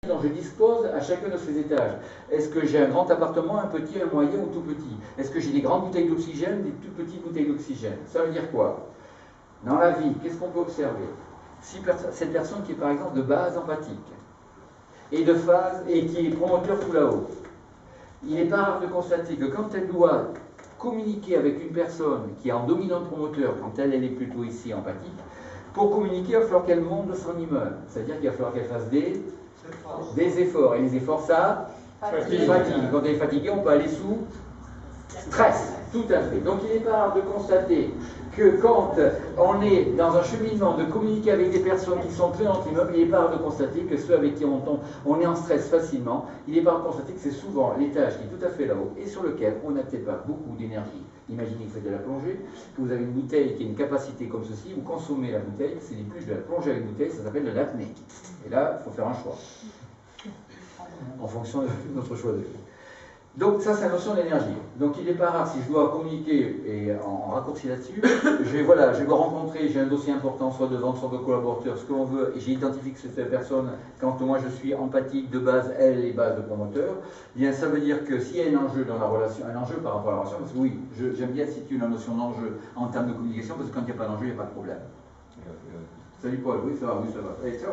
dont je dispose à chacun de ces étages. Est-ce que j'ai un grand appartement, un petit, un moyen ou tout petit? Est-ce que j'ai des grandes bouteilles d'oxygène, des toutes petites bouteilles d'oxygène? Ça veut dire quoi? Dans la vie, qu'est-ce qu'on peut observer? Si cette personne qui est par exemple de base empathique et de phase et qui est promoteur tout là-haut, il n'est pas rare de constater que quand elle doit communiquer avec une personne qui est en dominant promoteur, quand elle est plutôt ici empathique, pour communiquer, il va falloir qu'elle monte de son immeuble. C'est-à-dire qu'il va falloir qu'elle fasse des efforts. Et les efforts, ça fatigue. Quand elle est fatiguée, on peut aller sous stress. Tout à fait. Donc il n'est pas rare de constater que quand on est dans un cheminement de communiquer avec des personnes qui sont très dans l'immeuble, il n'est pas rare de constater que ceux avec qui on est en stress facilement, il n'est pas rare de constater que c'est souvent l'étage qui est tout à fait là-haut et sur lequel on n'a peut-être pas beaucoup d'énergie. Imaginez que vous faites de la plongée, que vous avez une bouteille qui a une capacité comme ceci, vous consommez la bouteille, c'est des plus de la plongée avec une bouteille, ça s'appelle de l'apnée. Et là, il faut faire un choix, en fonction de notre choix de vie. Donc ça, c'est la notion d'énergie. Donc il n'est pas rare, si je dois communiquer, et en raccourci là-dessus, je vais rencontrer, j'ai un dossier important, soit de vente, soit de collaborateur, ce que l'on veut, et j'ai identifié que cette personne, quand moi je suis empathique de base, elle est base de promoteur, eh bien ça veut dire que s'il y a un enjeu dans la relation, un enjeu par rapport à la relation, parce que oui, j'aime bien situer la notion d'enjeu en termes de communication, parce que quand il n'y a pas d'enjeu, il n'y a pas de problème. Salut Paul, oui ça va, oui ça va. Allez, ciao.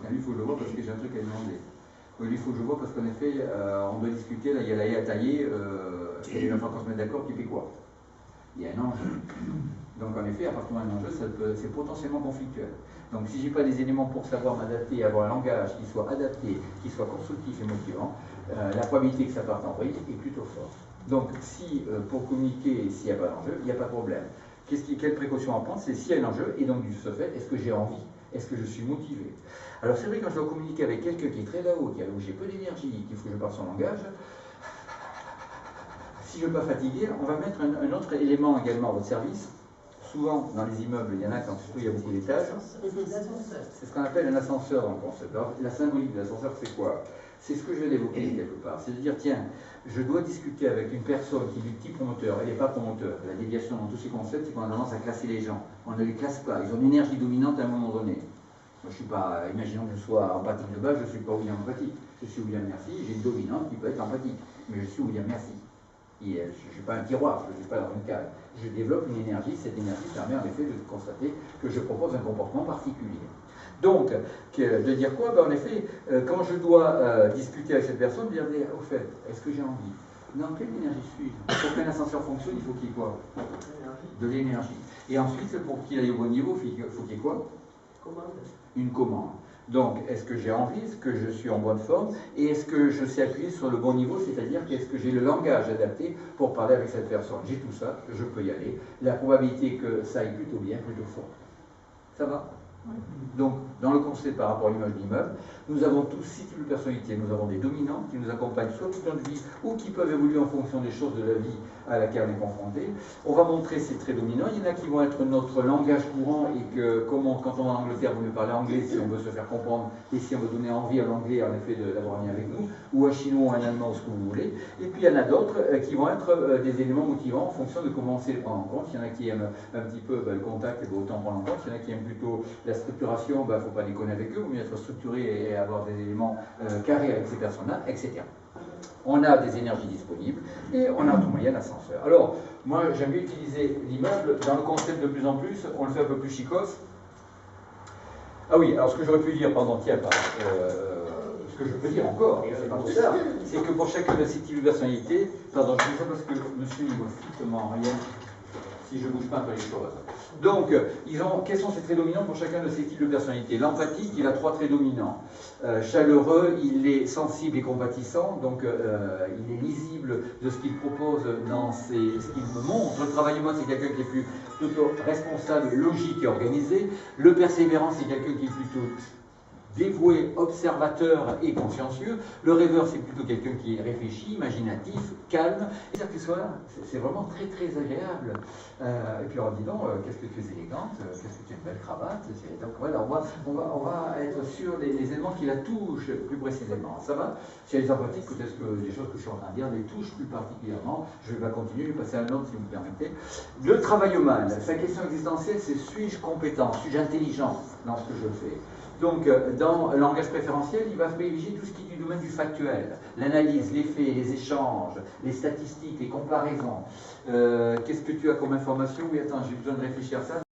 Lui, il faut que je le vois parce que j'ai un truc à lui demander. Oui, il faut que je vois parce qu'en effet, on doit discuter, là il y a la haie à tailler, et une fois qu'on se met d'accord, qui fait quoi? Il y a un enjeu. Donc en effet, à partir d'un enjeu, c'est potentiellement conflictuel. Donc si je n'ai pas des éléments pour savoir m'adapter, avoir un langage qui soit adapté, qui soit constructif et motivant, la probabilité que ça parte en vrille est plutôt forte. Donc si, pour communiquer, s'il n'y a pas d'enjeu, il n'y a pas de problème. Quelle précaution à prendre? C'est s'il y a un enjeu, et donc du ce fait, est-ce que j'ai envie? Est-ce que je suis motivé? Alors c'est vrai, quand je dois communiquer avec quelqu'un qui est très là-haut, où j'ai peu d'énergie, qu'il faut que je parle son langage, si je ne veux pas fatiguer, on va mettre un autre élément également à votre service. Souvent, dans les immeubles, il y en a quand surtout il y a beaucoup d'étages. C'est ce qu'on appelle un ascenseur dans le concept. Alors, la symbolique de l'ascenseur, c'est quoi? C'est ce que je vais d'évoquer quelque part. C'est de dire, tiens, je dois discuter avec une personne qui est du petit promoteur, elle n'est pas promoteur. La déviation dans tous ces concepts, c'est qu'on a tendance à classer les gens. On ne les classe pas. Ils ont une énergie dominante à un moment donné. Moi, je suis pas, imaginons que je sois empathique de base, je ne suis pas William empathique. Je suis William Merci, j'ai une dominante qui peut être empathique. Mais je suis William Merci. Et je ne suis pas un tiroir, je ne suis pas dans une cave. Je développe une énergie, cette énergie permet en effet de constater que je propose un comportement particulier. Donc, de dire quoi? En effet, quand je dois discuter avec cette personne, dire, au fait, est-ce que j'ai envie? Dans quelle énergie suis-je? Pour qu'un ascenseur fonctionne, il faut qu'il y ait quoi? De l'énergie. Et ensuite, pour qu'il aille au bon niveau, il faut qu'il y ait quoi? Une commande. Donc, est-ce que j'ai envie? Est-ce que je suis en bonne forme? Et est-ce que je sais appuyer sur le bon niveau? C'est-à-dire qu'est-ce que j'ai le langage adapté pour parler avec cette personne? J'ai tout ça, je peux y aller. La probabilité que ça aille plutôt bien, plutôt fort. Ça va? Donc, dans le concept par rapport à l'image d'immeuble, nous avons tous 6 types de personnalités. Nous avons des dominants qui nous accompagnent soit toute notre vie ou qui peuvent évoluer en fonction des choses de la vie à laquelle on est confronté. On va montrer ces traits dominants. Il y en a qui vont être notre langage courant et que, quand on va en Angleterre, vous mieux parler anglais si on veut se faire comprendre et si on veut donner envie à l'anglais en effet d'avoir un lien avec nous, ou un chinois ou un allemand ou ce que vous voulez. Et puis il y en a d'autres qui vont être des éléments motivants en fonction de comment on sait les prendre en compte. Il y en a qui aiment un petit peu le contact, et autant prendre en compte. Il y en a qui aiment plutôt la structuration, il ne faut pas déconner avec eux, il vaut mieux être structuré et avoir des éléments carrés avec ces personnes-là, etc. On a des énergies disponibles et on a en tout moyen l'ascenseur. Alors, moi j'aime bien utiliser l'immeuble dans le concept de plus en plus, on le fait un peu plus chicos. Ah oui, alors ce que j'aurais pu dire, pardon, tiens, ce que je peux dire encore, c'est pas trop tard, c'est que pour chacun de ces types de personnalités, pardon, je dis ça parce que monsieur il voit strictement rien si je ne bouge pas un peu les choses. Donc, quels sont ces traits dominants pour chacun de ces types de personnalités? L'empathique, il a 3 traits dominants. Chaleureux, il est sensible et compatissant, donc il est lisible de ce qu'il propose dans ce qu'il me montre. Le travail humain, c'est quelqu'un qui est plutôt responsable, logique et organisé. Le persévérant, c'est quelqu'un qui est plutôt dévoué, observateur et consciencieux. Le rêveur, c'est plutôt quelqu'un qui est réfléchi, imaginatif, calme. Et c'est vraiment très très agréable. Et puis on dit donc, qu'est-ce que tu es élégante, qu'est-ce que tu as une belle cravate. Donc voilà, on va être sur les éléments qui la touchent plus précisément. Ça va? Chez les empathiques, peut-être que les choses que je suis en train de dire les touchent plus particulièrement. Je vais pas continuer, je vais passer à un autre si vous me permettez. Le travail humain, sa question existentielle, c'est suis-je compétent, suis-je intelligent dans ce que je fais? Donc, dans le langage préférentiel, il va privilégier tout ce qui est du domaine du factuel. L'analyse, les faits, les échanges, les statistiques, les comparaisons. Qu'est-ce que tu as comme information? Oui, attends, j'ai besoin de réfléchir à ça.